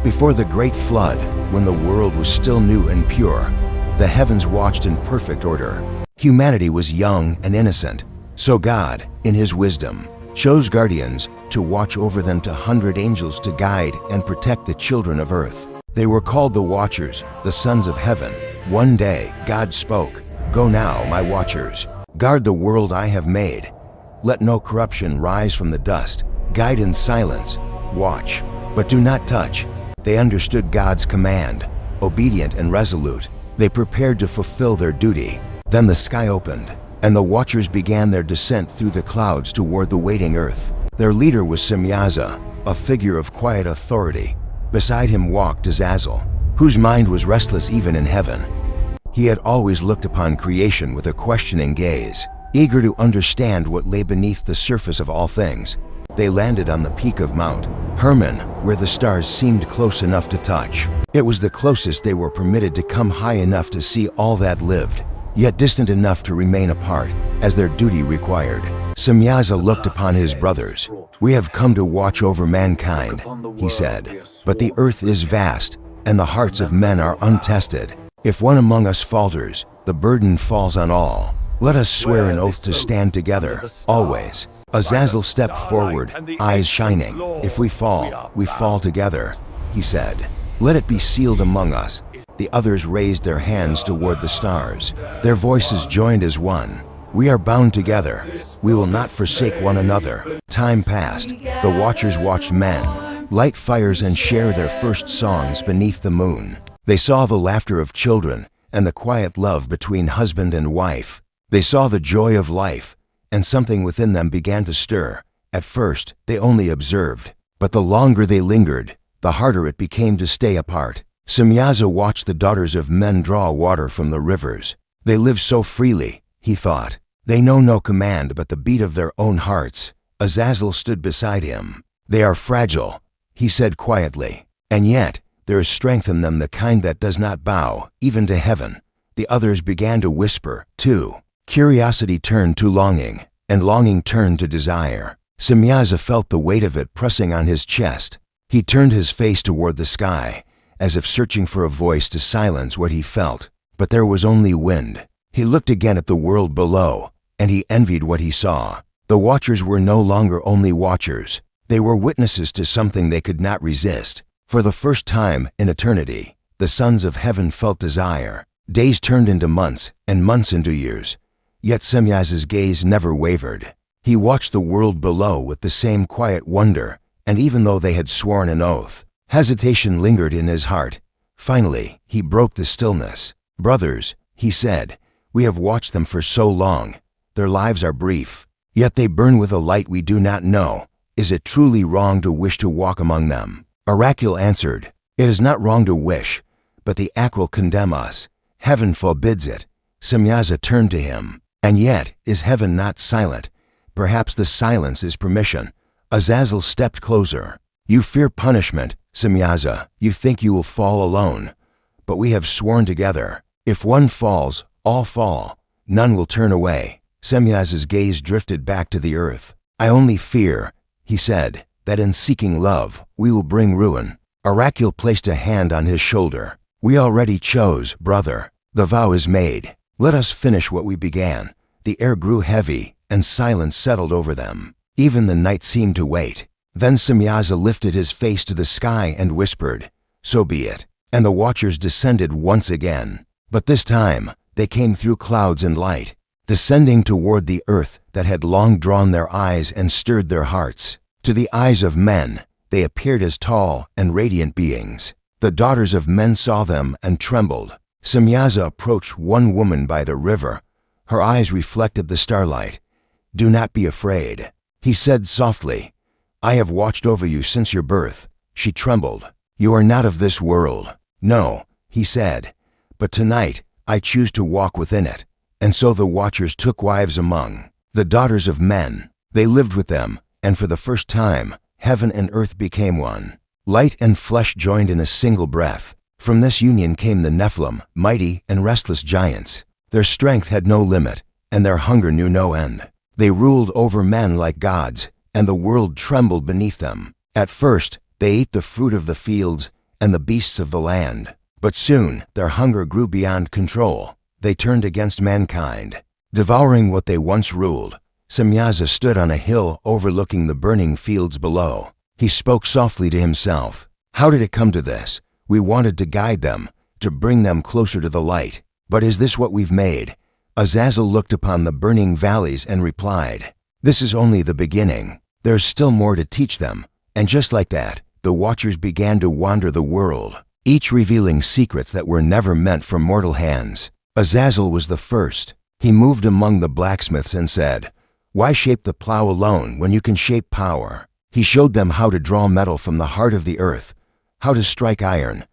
Before the great flood, when the world was still new and pure, the heavens watched in perfect order. Humanity was young and innocent, so God, in His wisdom, chose guardians to watch over them, 200 angels to guide and protect the children of earth. They were called the Watchers, the sons of heaven. One day, God spoke, "Go now, my watchers, guard the world I have made. Let no corruption rise from the dust. Guide in silence, watch, but do not touch." They understood God's command. Obedient and resolute, they prepared to fulfill their duty. Then the sky opened, and the watchers began their descent through the clouds toward the waiting earth. Their leader was Semjaza, a figure of quiet authority. Beside him walked Azazel, whose mind was restless even in heaven. He had always looked upon creation with a questioning gaze, eager to understand what lay beneath the surface of all things. They landed on the peak of Mount Hermon, where the stars seemed close enough to touch. It was the closest they were permitted to come, high enough to see all that lived, yet distant enough to remain apart, as their duty required. Semjaza looked upon his brothers. "We have come to watch over mankind," he said, "but the earth is vast, and the hearts of men are untested. If one among us falters, the burden falls on all. Let us swear an oath to stand together, always." Azazel stepped forward, eyes shining. "If we fall together," he said. "Let it be sealed among us." The others raised their hands toward the stars. Their voices joined as one. "We are bound together. We will not forsake one another." Time passed. The watchers watched men light fires and share their first songs beneath the moon. They saw the laughter of children and the quiet love between husband and wife. They saw the joy of life, and something within them began to stir. At first, they only observed, but the longer they lingered, the harder it became to stay apart. Semjaza watched the daughters of men draw water from the rivers. They live so freely, he thought. They know no command but the beat of their own hearts. Azazel stood beside him. "They are fragile," he said quietly, "and yet there is strength in them, the kind that does not bow, even to heaven." The others began to whisper, too. Curiosity turned to longing, and longing turned to desire. Semjaza felt the weight of it pressing on his chest. He turned his face toward the sky, as if searching for a voice to silence what he felt. But there was only wind. He looked again at the world below, and he envied what he saw. The watchers were no longer only watchers. They were witnesses to something they could not resist. For the first time in eternity, the sons of heaven felt desire. Days turned into months, and months into years. Yet Semjaza's gaze never wavered. He watched the world below with the same quiet wonder, and even though they had sworn an oath, hesitation lingered in his heart. Finally, he broke the stillness. "Brothers," he said, "we have watched them for so long. Their lives are brief, yet they burn with a light we do not know. Is it truly wrong to wish to walk among them?" Oracle answered, "It is not wrong to wish, but the act will condemn us. Heaven forbids it." Semjaza turned to him. "And yet, is heaven not silent? Perhaps the silence is permission." Azazel stepped closer. "You fear punishment, Semjaza. You think you will fall alone. But we have sworn together. If one falls, all fall. None will turn away." Semjaza's gaze drifted back to the earth. "I only fear," he said, "that in seeking love, we will bring ruin." Oracle placed a hand on his shoulder. "We already chose, brother. The vow is made. Let us finish what we began." The air grew heavy, and silence settled over them. Even the night seemed to wait. Then Semjaza lifted his face to the sky and whispered, "So be it." And the watchers descended once again. But this time, they came through clouds and light, descending toward the earth that had long drawn their eyes and stirred their hearts. To the eyes of men, they appeared as tall and radiant beings. The daughters of men saw them and trembled. Semjaza approached one woman by the river. Her eyes reflected the starlight. "Do not be afraid," he said softly. "I have watched over you since your birth." She trembled. "You are not of this world." "No," he said, "but tonight I choose to walk within it." And so the watchers took wives among the daughters of men. They lived with them, and for the first time, heaven and earth became one. Light and flesh joined in a single breath. From this union came the Nephilim, mighty and restless giants. Their strength had no limit, and their hunger knew no end. They ruled over men like gods, and the world trembled beneath them. At first, they ate the fruit of the fields and the beasts of the land. But soon their hunger grew beyond control. They turned against mankind, devouring what they once ruled. Semjaza stood on a hill overlooking the burning fields below. He spoke softly to himself. How did it come to this? We wanted to guide them, to bring them closer to the light. But is this what we've made? Azazel looked upon the burning valleys and replied, "This is only the beginning. There's still more to teach them." And just like that, the watchers began to wander the world, each revealing secrets that were never meant for mortal hands. Azazel was the first. He moved among the blacksmiths and said, "Why shape the plow alone when you can shape power?" He showed them how to draw metal from the heart of the earth, how to strike iron,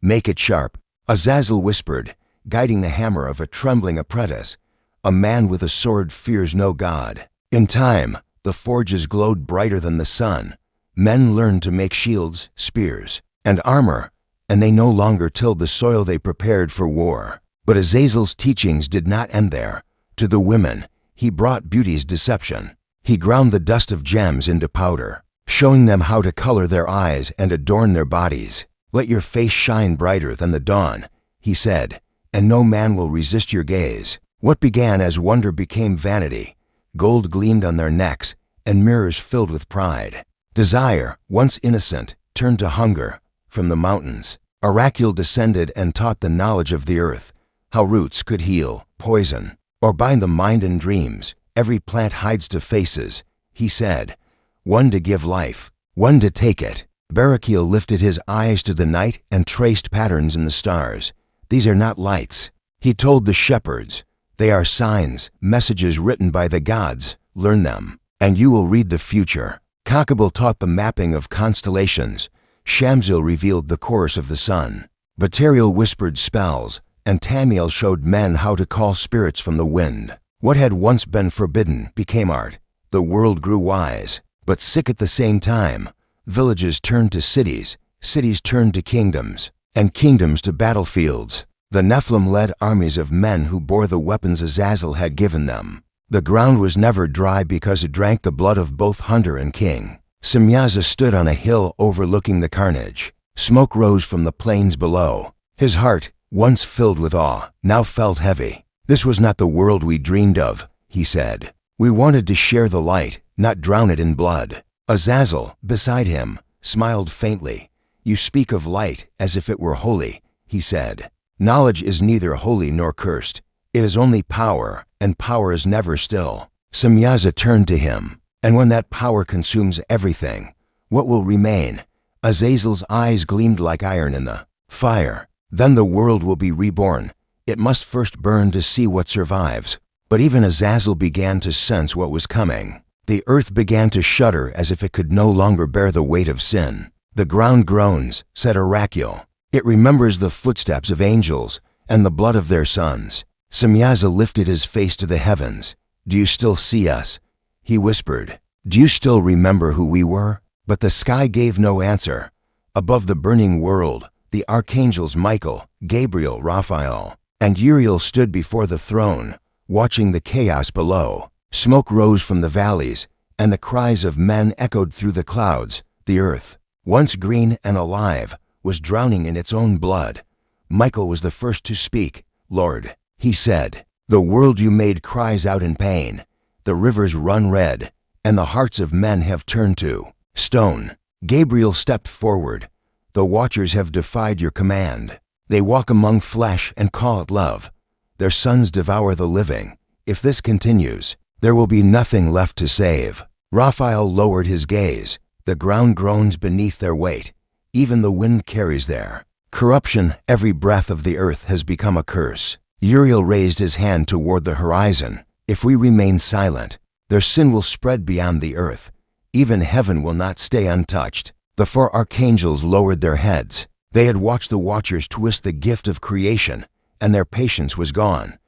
make it sharp. Azazel whispered, guiding the hammer of a trembling apprentice, "A man with a sword fears no God." In time, the forges glowed brighter than the sun. Men learned to make shields, spears, and armor, and they no longer tilled the soil they prepared for war. But Azazel's teachings did not end there. To the women, he brought beauty's deception. He ground the dust of gems into powder, showing them how to color their eyes and adorn their bodies. "Let your face shine brighter than the dawn," he said, "and no man will resist your gaze." What began as wonder became vanity. Gold gleamed on their necks, and mirrors filled with pride. Desire, once innocent, turned to hunger. From the mountains, Oracle descended and taught the knowledge of the earth, how roots could heal, poison, or bind the mind in dreams. Every plant hides two faces, he said, one to give life, one to take it. Barakiel lifted his eyes to the night and traced patterns in the stars. These are not lights, he told the shepherds. They are signs, messages written by the gods. Learn them, and you will read the future. Kakabel taught the mapping of constellations. Shamzil revealed the course of the sun. Bateriel whispered spells, and Tamiel showed men how to call spirits from the wind. What had once been forbidden became art. The world grew wise, but sick at the same time. Villages turned to cities, cities turned to kingdoms, and kingdoms to battlefields. The Nephilim led armies of men who bore the weapons Azazel had given them. The ground was never dry because it drank the blood of both hunter and king. Semjaza stood on a hill overlooking the carnage. Smoke rose from the plains below. His heart, once filled with awe, now felt heavy. This was not the world we dreamed of, he said. We wanted to share the light, not drown it in blood. Azazel, beside him, smiled faintly. You speak of light as if it were holy, he said. Knowledge is neither holy nor cursed. It is only power, and power is never still. Semjaza turned to him. And when that power consumes everything, what will remain? Azazel's eyes gleamed like iron in the fire. Then the world will be reborn. It must first burn to see what survives. But even Azazel began to sense what was coming. The earth began to shudder as if it could no longer bear the weight of sin. The ground groans, said Oracle. It remembers the footsteps of angels and the blood of their sons. Semjaza lifted his face to the heavens. Do you still see us? He whispered. Do you still remember who we were? But the sky gave no answer. Above the burning world, the archangels Michael, Gabriel, Raphael, and Uriel stood before the throne, watching the chaos below. Smoke rose from the valleys, and the cries of men echoed through the clouds. The earth, once green and alive, was drowning in its own blood. Michael was the first to speak. Lord, he said, the world you made cries out in pain. The rivers run red, and the hearts of men have turned to stone. Gabriel stepped forward. The watchers have defied your command. They walk among flesh and call it love. Their sons devour the living. If this continues, there will be nothing left to save. Raphael lowered his gaze. The ground groans beneath their weight. Even the wind carries their corruption. Every breath of the earth has become a curse. Uriel raised his hand toward the horizon. If we remain silent, their sin will spread beyond the earth. Even heaven will not stay untouched. The four archangels lowered their heads. They had watched the watchers twist the gift of creation, and their patience was gone.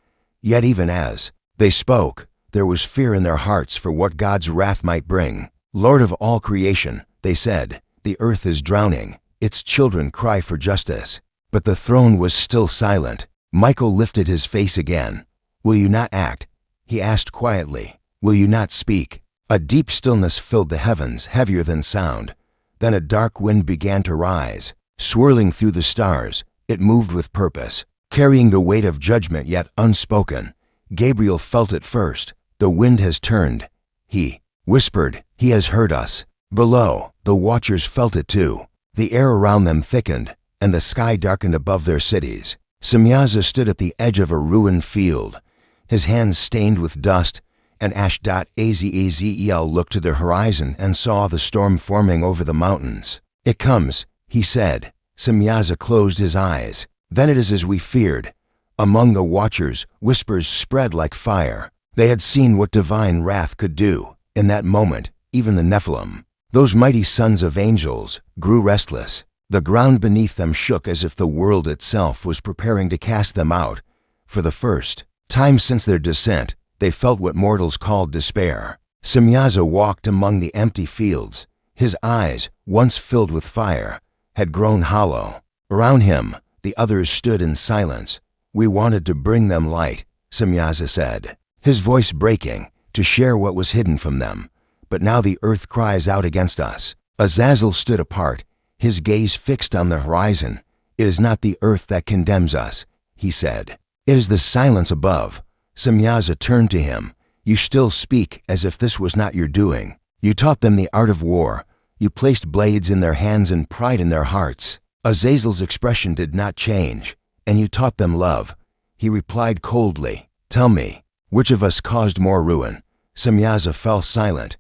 Yet even as they spoke, there was fear in their hearts for what God's wrath might bring. Lord of all creation, they said, the earth is drowning. Its children cry for justice. But the throne was still silent. Michael lifted his face again. Will you not act? He asked quietly. Will you not speak? A deep stillness filled the heavens, heavier than sound. Then a dark wind began to rise. Swirling through the stars, it moved with purpose, carrying the weight of judgment yet unspoken. Gabriel felt it first. The wind has turned. He whispered, he has heard us. Below, the watchers felt it too. The air around them thickened, and the sky darkened above their cities. Semjaza stood at the edge of a ruined field, his hands stained with dust, and Azazel looked to the horizon and saw the storm forming over the mountains. It comes, he said. Semjaza closed his eyes. Then it is as we feared. Among the watchers, whispers spread like fire. They had seen what divine wrath could do. In that moment, even the Nephilim, those mighty sons of angels, grew restless. The ground beneath them shook as if the world itself was preparing to cast them out. For the first time since their descent, they felt what mortals called despair. Semjaza walked among the empty fields. His eyes, once filled with fire, had grown hollow. Around him, the others stood in silence. We wanted to bring them light, Semjaza said, his voice breaking, to share what was hidden from them. But now the earth cries out against us. Azazel stood apart, his gaze fixed on the horizon. It is not the earth that condemns us, he said. It is the silence above. Semjaza turned to him. You still speak as if this was not your doing. You taught them the art of war. You placed blades in their hands and pride in their hearts. Azazel's expression did not change. And you taught them love. He replied coldly, tell me, which of us caused more ruin? Semjaza fell silent.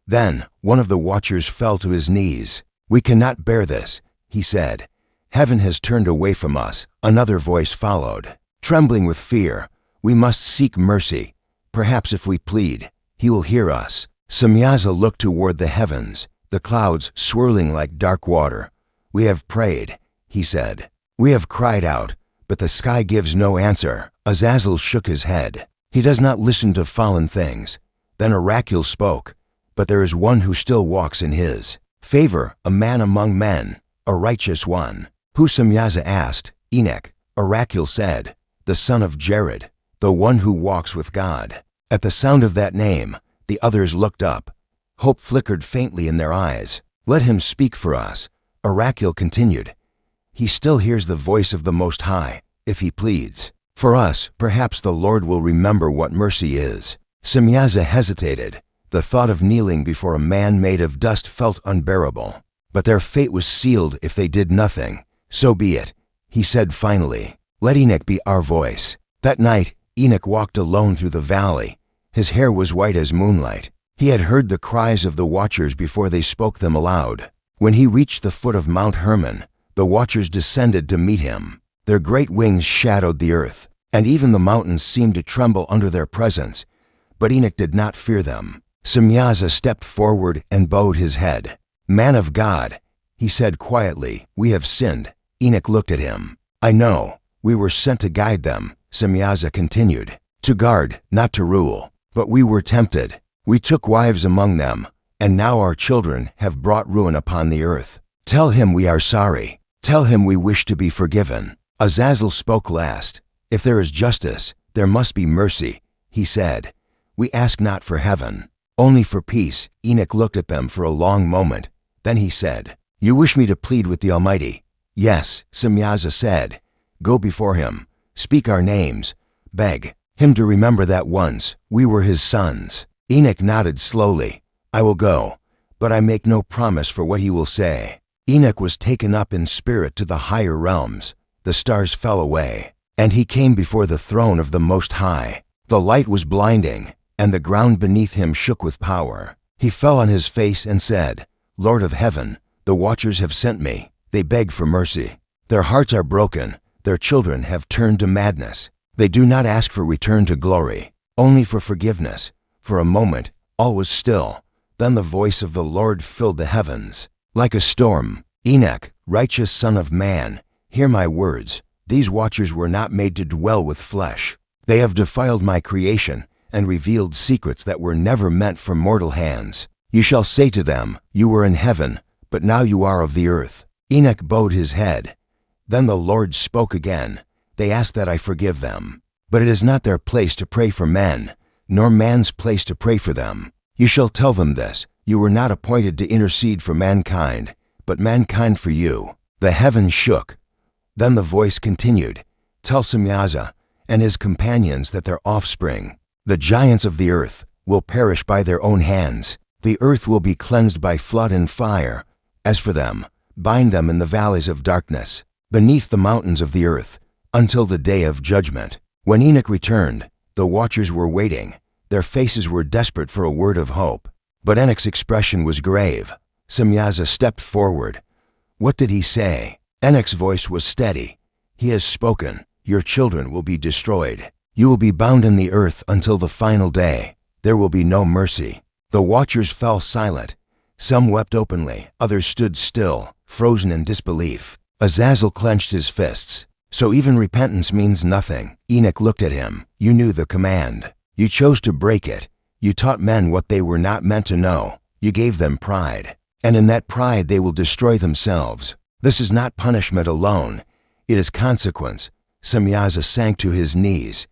Then one of the watchers fell to his knees. We cannot bear this, he said. Heaven has turned away from us. Another voice followed. Trembling with fear, we must seek mercy. Perhaps if we plead, he will hear us. Semjaza looked toward the heavens, the clouds swirling like dark water. We have prayed, he said. We have cried out, but the sky gives no answer. Azazel shook his head. He does not listen to fallen things. Then Oracle spoke. But there is one who still walks in his favor, a man among men, a righteous one. Who? Semjaza asked. Enoch, Oracle said, the son of Jared, the one who walks with God. At the sound of that name, the others looked up. Hope flickered faintly in their eyes. Let him speak for us, Oracle continued. He still hears the voice of the Most High, if he pleads. For us, perhaps the Lord will remember what mercy is. Semjaza hesitated. The thought of kneeling before a man made of dust felt unbearable. But their fate was sealed if they did nothing. So be it, he said finally. Let Enoch be our voice. That night, Enoch walked alone through the valley. His hair was white as moonlight. He had heard the cries of the watchers before they spoke them aloud. When he reached the foot of Mount Hermon, the watchers descended to meet him. Their great wings shadowed the earth, and even the mountains seemed to tremble under their presence. But Enoch did not fear them. Semjaza stepped forward and bowed his head. Man of God, he said quietly, we have sinned. Enoch looked at him. I know. We were sent to guide them, Semjaza continued. To guard, not to rule. But we were tempted. We took wives among them, and now our children have brought ruin upon the earth. Tell him we are sorry. Tell him we wish to be forgiven. Azazel spoke last. If there is justice, there must be mercy, he said. We ask not for heaven, only for peace. Enoch looked at them for a long moment. Then he said, you wish me to plead with the Almighty? Yes, Semjaza said. Go before him, speak our names, beg him to remember that once we were his sons. Enoch nodded slowly. I will go, but I make no promise for what he will say. Enoch was taken up in spirit to the higher realms. The stars fell away, and he came before the throne of the Most High. The light was blinding, and the ground beneath him shook with power. He fell on his face and said, Lord of heaven, the watchers have sent me. They beg for mercy. Their hearts are broken. Their children have turned to madness. They do not ask for return to glory, only for forgiveness. For a moment, all was still. Then the voice of the Lord filled the heavens. Like a storm, Enoch, righteous son of man, hear my words. These watchers were not made to dwell with flesh. They have defiled my creation and revealed secrets that were never meant for mortal hands. You shall say to them, you were in heaven, but now you are of the earth. Enoch bowed his head. Then the Lord spoke again. They ask that I forgive them. But it is not their place to pray for men, nor man's place to pray for them. You shall tell them this. You were not appointed to intercede for mankind, but mankind for you. The heavens shook. Then the voice continued, "Tell Semjaza and his companions that their offspring, the giants of the earth, will perish by their own hands. The earth will be cleansed by flood and fire. As for them, bind them in the valleys of darkness, beneath the mountains of the earth, until the day of judgment." When Enoch returned, the watchers were waiting. Their faces were desperate for a word of hope. But Enoch's expression was grave. Semjaza stepped forward. What did he say? Enoch's voice was steady. "He has spoken. Your children will be destroyed. You will be bound in the earth until the final day. There will be no mercy." The watchers fell silent. Some wept openly, others stood still, frozen in disbelief. Azazel clenched his fists. "So even repentance means nothing." Enoch looked at him. "You knew the command. You chose to break it. You taught men what they were not meant to know. You gave them pride. And in that pride they will destroy themselves. This is not punishment alone. It is consequence." Semjaza sank to his knees.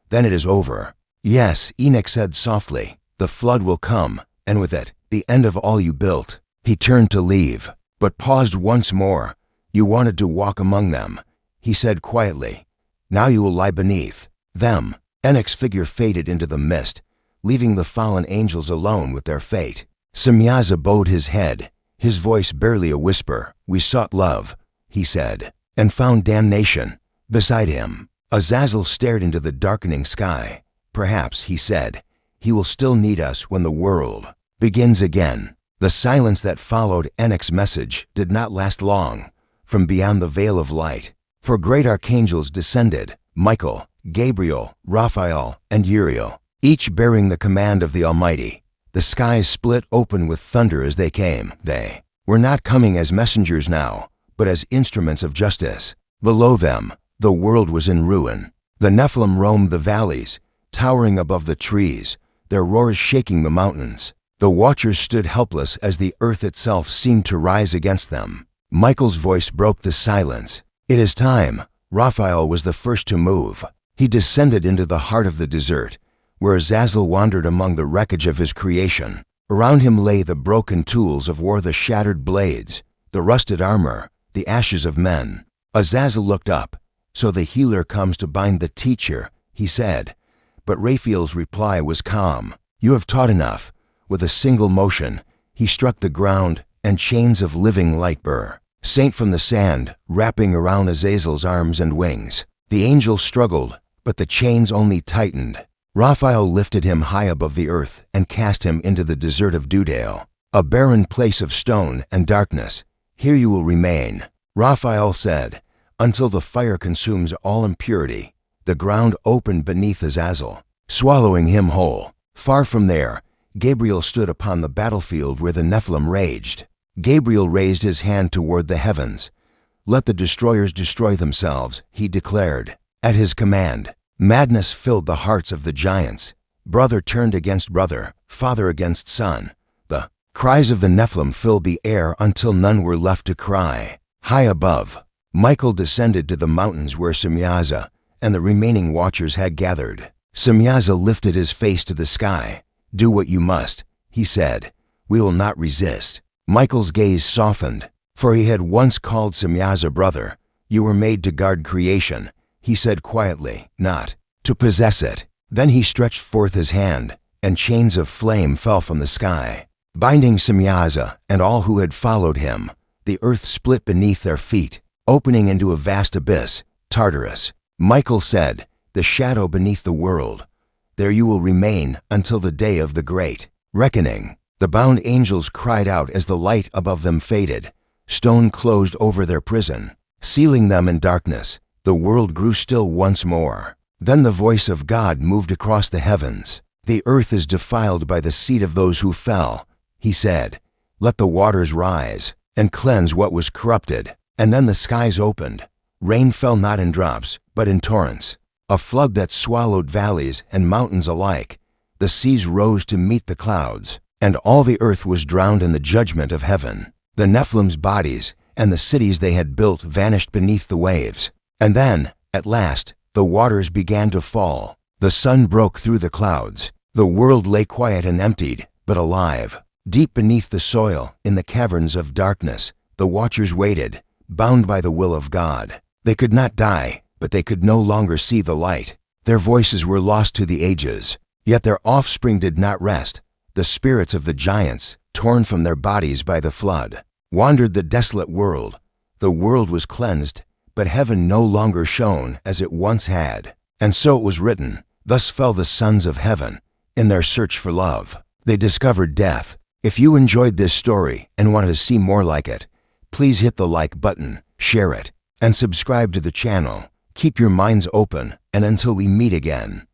"Then it is over." "Yes," Enoch said softly. "The flood will come, and with it, the end of all you built." He turned to leave, but paused once more. "You wanted to walk among them," he said quietly. "Now you will lie beneath them." Enoch's figure faded into the mist, leaving the fallen angels alone with their fate. Semjaza bowed his head, his voice barely a whisper. "We sought love," he said, "and found damnation." Beside him, Azazel stared into the darkening sky. "Perhaps," he said, "he will still need us when the world begins again." The silence that followed Enoch's message did not last long. From beyond the veil of light, 4 great archangels descended: Michael, Gabriel, Raphael, and Uriel, each bearing the command of the Almighty. The skies split open with thunder as they came. They were not coming as messengers now, but as instruments of justice. Below them, the world was in ruin. The Nephilim roamed the valleys, towering above the trees, their roars shaking the mountains. The watchers stood helpless as the earth itself seemed to rise against them. Michael's voice broke the silence. "It is time." Raphael was the first to move. He descended into the heart of the desert, where Azazel wandered among the wreckage of his creation. Around him lay the broken tools of war, the shattered blades, the rusted armor, the ashes of men. Azazel looked up. "So the healer comes to bind the teacher," he said. But Raphael's reply was calm. "You have taught enough." With a single motion, he struck the ground, and chains of living light burst from the sand, wrapping around Azazel's arms and wings. The angel struggled, but the chains only tightened. Raphael lifted him high above the earth and cast him into the desert of Dudale, a barren place of stone and darkness. "Here you will remain," Raphael said, "until the fire consumes all impurity." The ground opened beneath Azazel, swallowing him whole. Far from there, Gabriel stood upon the battlefield where the Nephilim raged. Gabriel raised his hand toward the heavens. "Let the destroyers destroy themselves," he declared. At his command, madness filled the hearts of the giants. Brother turned against brother, father against son. The cries of the Nephilim filled the air until none were left to cry. High above, Michael descended to the mountains where Semjaza and the remaining watchers had gathered. Semjaza lifted his face to the sky. "Do what you must," he said. "We will not resist." Michael's gaze softened, for he had once called Semjaza brother. "You were made to guard creation," he said quietly, "not to possess it." Then he stretched forth his hand, and chains of flame fell from the sky, binding Semjaza and all who had followed him. The earth split beneath their feet, opening into a vast abyss, Tartarus. Michael said, "The shadow beneath the world. There you will remain until the day of the great reckoning." The bound angels cried out as the light above them faded. Stone closed over their prison, sealing them in darkness. The world grew still once more. Then the voice of God moved across the heavens. "The earth is defiled by the seed of those who fell," he said. "Let the waters rise and cleanse what was corrupted." And then the skies opened. Rain fell not in drops, but in torrents, a flood that swallowed valleys and mountains alike. The seas rose to meet the clouds, and all the earth was drowned in the judgment of heaven. The Nephilim's bodies and the cities they had built vanished beneath the waves. And then, at last, the waters began to fall. The sun broke through the clouds. The world lay quiet and emptied, but alive. Deep beneath the soil, in the caverns of darkness, the watchers waited. bound by the will of God. They could not die, but they could no longer see the light. Their voices were lost to the ages, yet their offspring did not rest. The spirits of the giants, torn from their bodies by the flood, wandered the desolate world. The world was cleansed, but heaven no longer shone as it once had. And so it was written, thus fell the sons of heaven in their search for love. They discovered death. If you enjoyed this story and want to see more like it, please hit the like button, share it, and subscribe to the channel. Keep your minds open, and until we meet again.